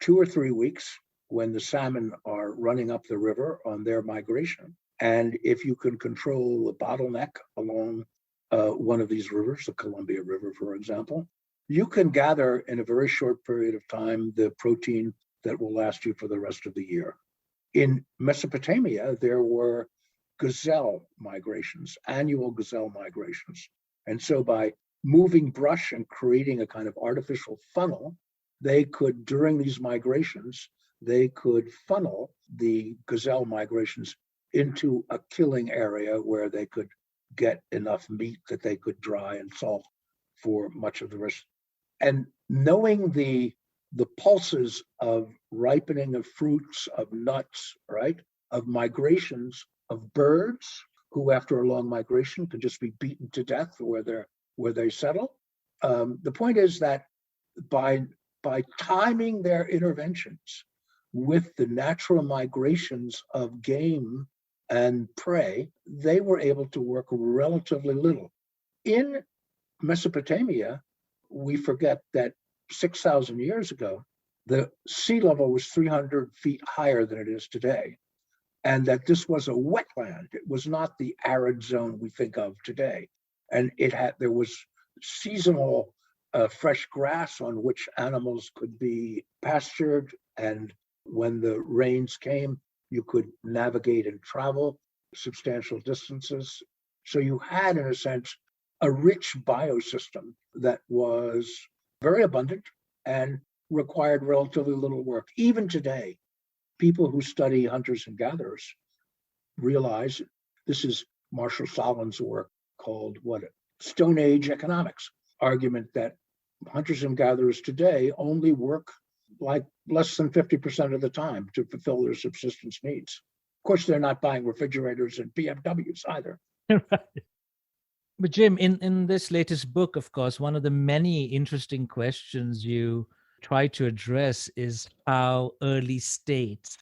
2 or 3 weeks when the salmon are running up the river on their migration. And if you can control the bottleneck along one of these rivers, the Columbia River, for example, you can gather in a very short period of time the protein that will last you for the rest of the year. In Mesopotamia, there were gazelle migrations, annual gazelle migrations. And so by moving brush and creating a kind of artificial funnel, they could, during these migrations, they could funnel the gazelle migrations into a killing area where they could get enough meat that they could dry and salt for much of the rest. And knowing the pulses of ripening of fruits, of nuts, right, of migrations of birds who after a long migration could just be beaten to death where they settle. The point is that by timing their interventions with the natural migrations of game and prey, they were able to work relatively little. In Mesopotamia, we forget that 6,000 years ago, the sea level was 300 feet higher than it is today, and that this was a wetland. It was not the arid zone we think of today. And there was seasonal fresh grass on which animals could be pastured. And when the rains came, you could navigate and travel substantial distances. So you had, in a sense, a rich biosystem that was very abundant and required relatively little work. Even today, people who study hunters and gatherers realize, this is Marshall Solon's work called Stone Age economics, argument that hunters and gatherers today only work like less than 50% of the time to fulfill their subsistence needs. Of course, they're not buying refrigerators and BMWs either. Right. But Jim, in this latest book, of course, one of the many interesting questions you try to address is how early states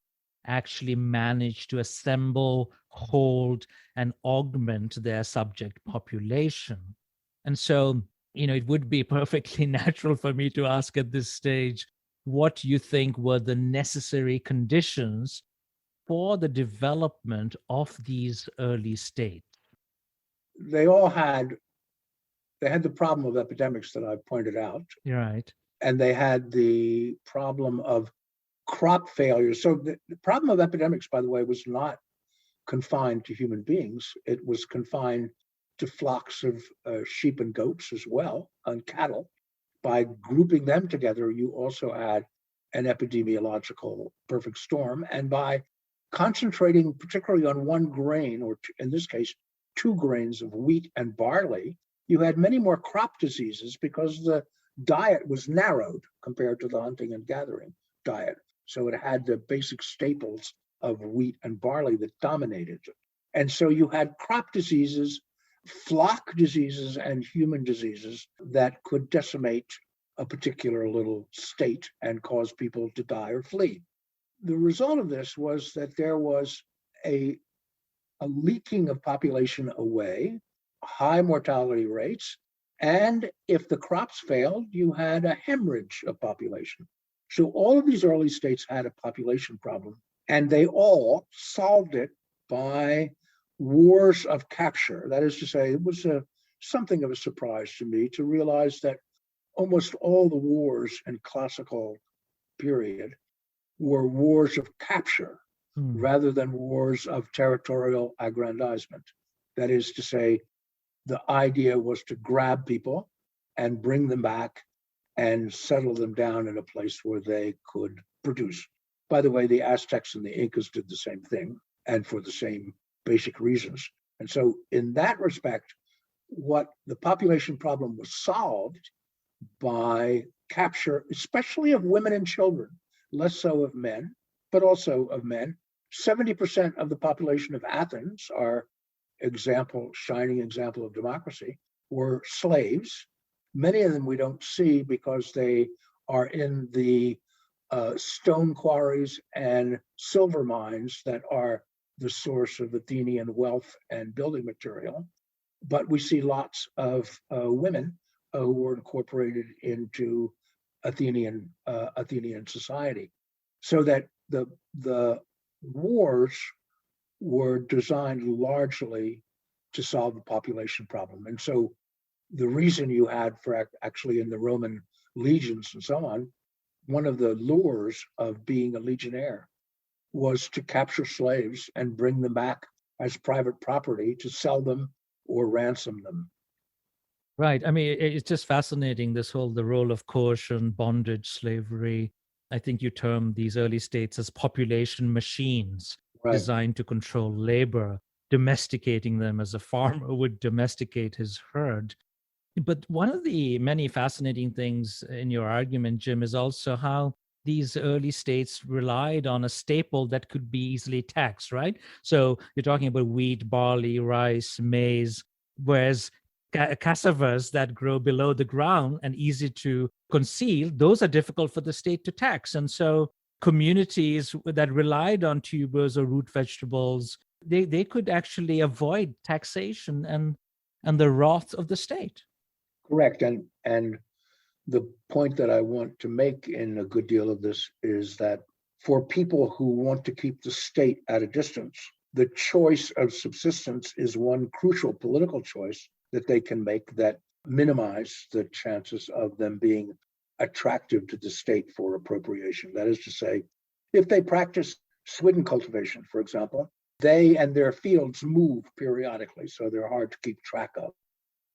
actually managed to assemble, hold, and augment their subject population. And so, it would be perfectly natural for me to ask at this stage, what you think were the necessary conditions for the development of these early states? they all had the problem of epidemics that I pointed out, You're right. and they had the problem of crop failures. So the problem of epidemics, by the way, was not confined to human beings. It was confined to flocks of sheep and goats as well, and cattle. By grouping them together, you also had an epidemiological perfect storm. And by concentrating particularly on one grain, or in this case, 2 grains of wheat and barley, you had many more crop diseases because the diet was narrowed compared to the hunting and gathering diet. So it had the basic staples of wheat and barley that dominated it. And so you had crop diseases, flock diseases, and human diseases that could decimate a particular little state and cause people to die or flee. The result of this was that there was a leaking of population away, high mortality rates, and if the crops failed, you had a hemorrhage of population. So all of these early states had a population problem, and they all solved it by wars of capture. That is to say, it was something of a surprise to me to realize that almost all the wars in classical period were wars of capture rather than wars of territorial aggrandizement. That is to say, the idea was to grab people and bring them back and settle them down in a place where they could produce. By the way, the Aztecs and the Incas did the same thing, and for the same basic reasons. And so in that respect, what the population problem was solved by capture, especially of women and children, less so of men, but also of men. 70% of the population of Athens, our shining example of democracy, were slaves. Many of them we don't see because they are in the stone quarries and silver mines that are the source of Athenian wealth and building material. But we see lots of women who were incorporated into Athenian society. So that the wars were designed largely to solve the population problem. And so the reason you had for actually in the Roman legions and so on, one of the lures of being a legionnaire was to capture slaves and bring them back as private property to sell them or ransom them. Right. I mean, it's just fascinating, the role of coercion, bondage, slavery. I think you termed these early states as population machines designed to control labor, domesticating them as a farmer would domesticate his herd. But one of the many fascinating things in your argument, Jim, is also how these early states relied on a staple that could be easily taxed, right? So you're talking about wheat, barley, rice, maize, whereas cassavas that grow below the ground and easy to conceal, those are difficult for the state to tax. And so communities that relied on tubers or root vegetables, they could actually avoid taxation and the wrath of the state. Correct. And the point that I want to make in a good deal of this is that for people who want to keep the state at a distance, the choice of subsistence is one crucial political choice that they can make that minimize the chances of them being attractive to the state for appropriation. That is to say, if they practice swidden cultivation, for example, they and their fields move periodically, so they're hard to keep track of.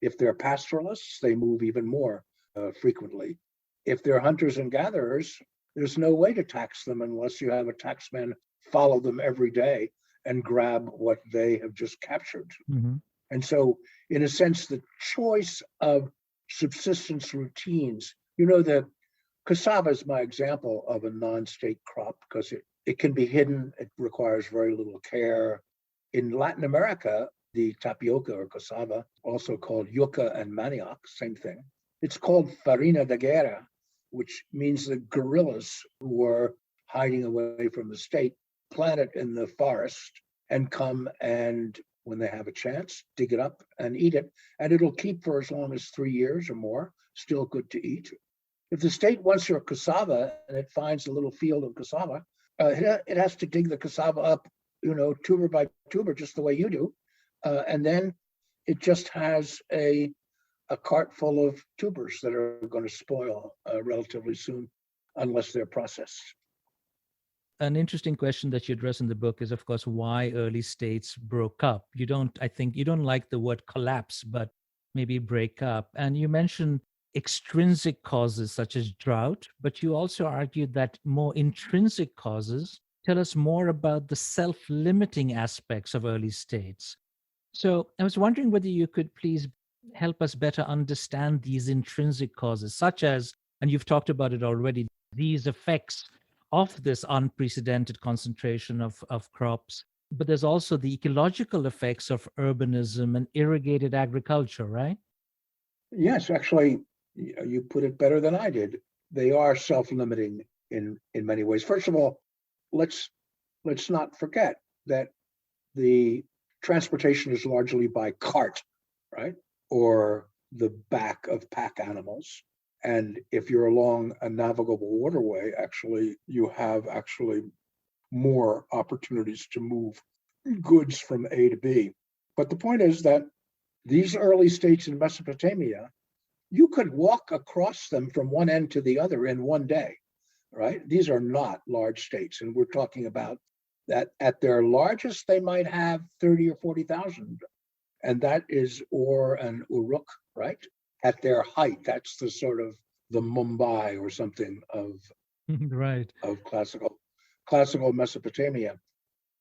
If they're pastoralists, they move even more frequently. If they're hunters and gatherers, there's no way to tax them unless you have a taxman follow them every day and grab what they have just captured. Mm-hmm. And so, in a sense, the choice of subsistence routines, the cassava is my example of a non-state crop because it can be hidden. It requires very little care. In Latin America, the tapioca or cassava, also called yucca and manioc, same thing. It's called farina de guerra, which means the guerrillas who were hiding away from the state plant it in the forest and come and, when they have a chance, dig it up and eat it. And it'll keep for as long as 3 years or more, still good to eat. If the state wants your cassava and it finds a little field of cassava, it has to dig the cassava up, tuber by tuber, just the way you do. And then it just has a cart full of tubers that are going to spoil relatively soon unless they're processed. An interesting question that you address in the book is, of course, why early states broke up. I think you don't like the word collapse, but maybe break up. And you mentioned extrinsic causes such as drought, but you also argued that more intrinsic causes tell us more about the self-limiting aspects of early states. So I was wondering whether you could please help us better understand these intrinsic causes, such as, and you've talked about it already, these effects of this unprecedented concentration of crops. But there's also the ecological effects of urbanism and irrigated agriculture, right? Yes, actually, you put it better than I did. They are self-limiting in many ways. First of all, let's not forget that the transportation is largely by cart, right? Or the back of pack animals. And if you're along a navigable waterway, actually, you have actually more opportunities to move goods from A to B. But the point is that these early states in Mesopotamia, you could walk across them from one end to the other in one day, right? These are not large states. And we're talking about that at their largest, they might have 30 or 40,000. And that is Ur and Uruk, right? At their height, that's the sort of the Mumbai or something of Right. of classical Mesopotamia.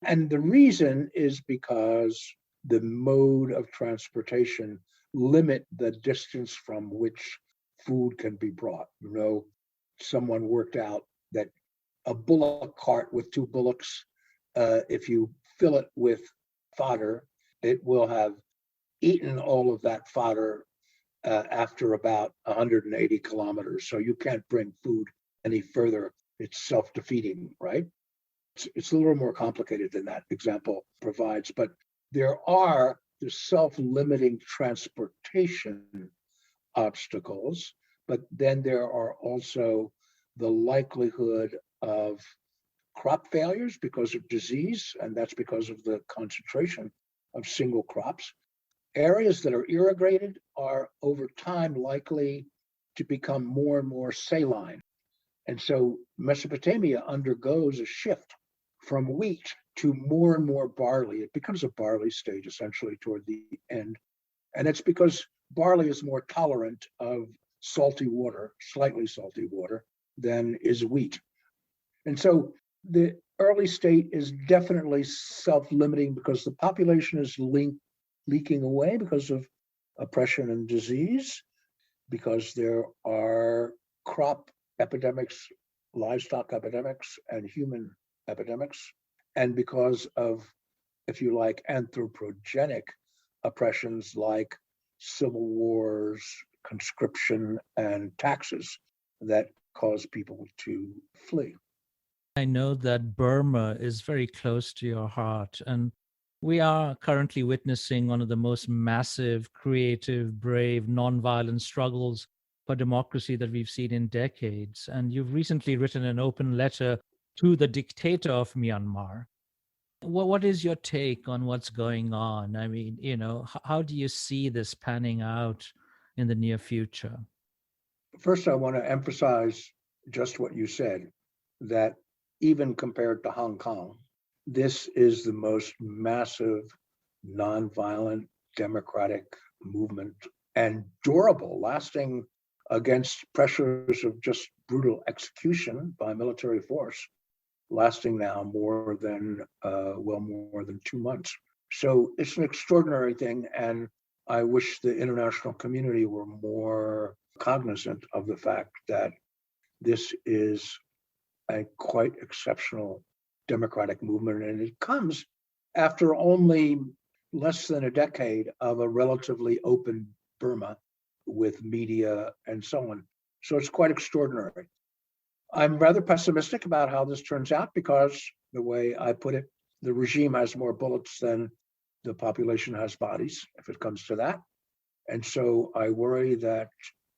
And the reason is because the mode of transportation limit the distance from which food can be brought. Someone worked out that a bullock cart with two bullocks, if you fill it with fodder, it will have eaten all of that fodder after about 180 kilometers. So you can't bring food any further. It's self-defeating, right? It's a little more complicated than that example provides, but there are the self-limiting transportation obstacles, but then there are also the likelihood of crop failures because of disease, and that's because of the concentration of single crops. Areas that are irrigated are over time likely to become more and more saline. And so Mesopotamia undergoes a shift from wheat to more and more barley. It becomes a barley state essentially toward the end. And it's because barley is more tolerant of salty water, slightly salty water, than is wheat. And so the early state is definitely self-limiting because the population is leaking away because of oppression and disease, because there are crop epidemics, livestock epidemics, and human epidemics, and because of, if you like, anthropogenic oppressions like civil wars, conscription, and taxes that cause people to flee. I know that Burma is very close to your heart, and we are currently witnessing one of the most massive, creative, brave, nonviolent struggles for democracy that we've seen in decades. And you've recently written an open letter to the dictator of Myanmar. What is your take on what's going on? I mean, how do you see this panning out in the near future? First, I want to emphasize just what you said, that even compared to Hong Kong, this is the most massive, nonviolent, democratic movement and durable, lasting against pressures of just brutal execution by military force, lasting now more than 2 months. So it's an extraordinary thing, and I wish the international community were more cognizant of the fact that this is a quite exceptional democratic movement, and it comes after only less than a decade of a relatively open Burma with media and so on. So it's quite extraordinary. I'm rather pessimistic about how this turns out because, the way I put it, the regime has more bullets than the population has bodies, if it comes to that. And so I worry that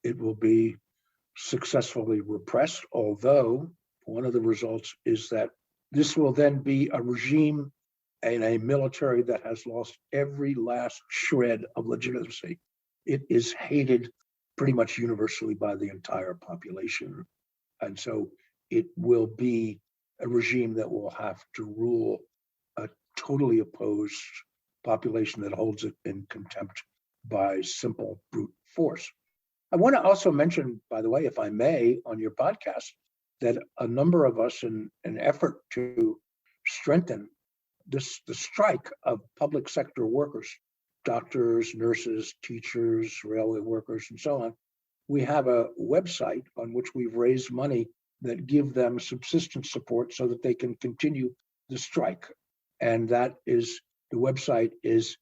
it will be successfully repressed, although one of the results is that this will then be a regime in a military that has lost every last shred of legitimacy. It is hated pretty much universally by the entire population. And so it will be a regime that will have to rule a totally opposed population that holds it in contempt by simple brute force. I want to also mention, by the way, if I may, on your podcast, that a number of us in an effort to strengthen the strike of public sector workers, doctors, nurses, teachers, railway workers, and so on, we have a website on which we've raised money that give them subsistence support so that they can continue the strike. And that is, the website is,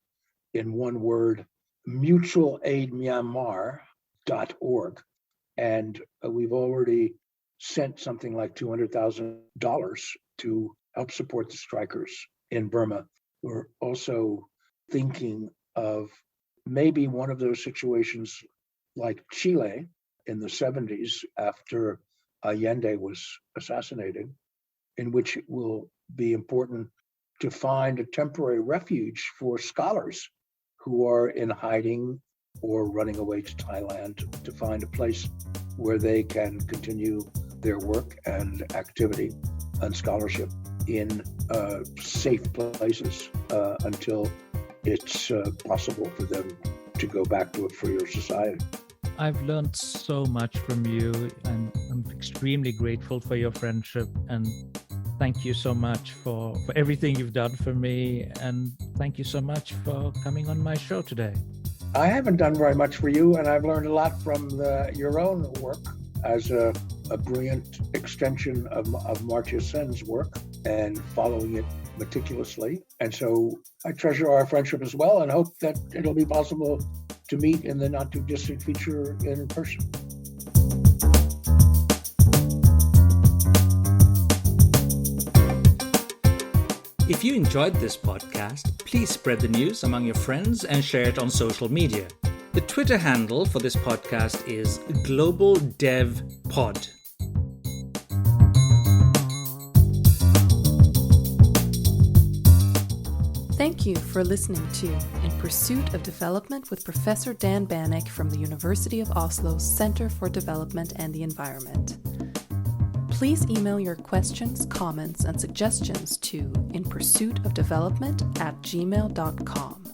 in one word, mutualaidmyanmar.org. And we've already sent something like $200,000 to help support the strikers in Burma. We're also thinking of maybe one of those situations like Chile in the 70s after Allende was assassinated, in which it will be important to find a temporary refuge for scholars who are in hiding or running away to Thailand, to find a place where they can continue their work and activity and scholarship in safe places until it's possible for them to go back to a freer society. I've learned so much from you, and I'm extremely grateful for your friendship. And thank you so much for everything you've done for me. And thank you so much for coming on my show today. I haven't done very much for you, and I've learned a lot from your own work as a brilliant extension of Amartya Sen's work and following it meticulously. And so I treasure our friendship as well and hope that it'll be possible to meet in the not too distant future in person. If you enjoyed this podcast, please spread the news among your friends and share it on social media. The Twitter handle for this podcast is GlobalDevPod. Thank you for listening to In Pursuit of Development with Professor Dan Bannock from the University of Oslo's Center for Development and the Environment. Please email your questions, comments, and suggestions to inpursuitofdevelopment@gmail.com.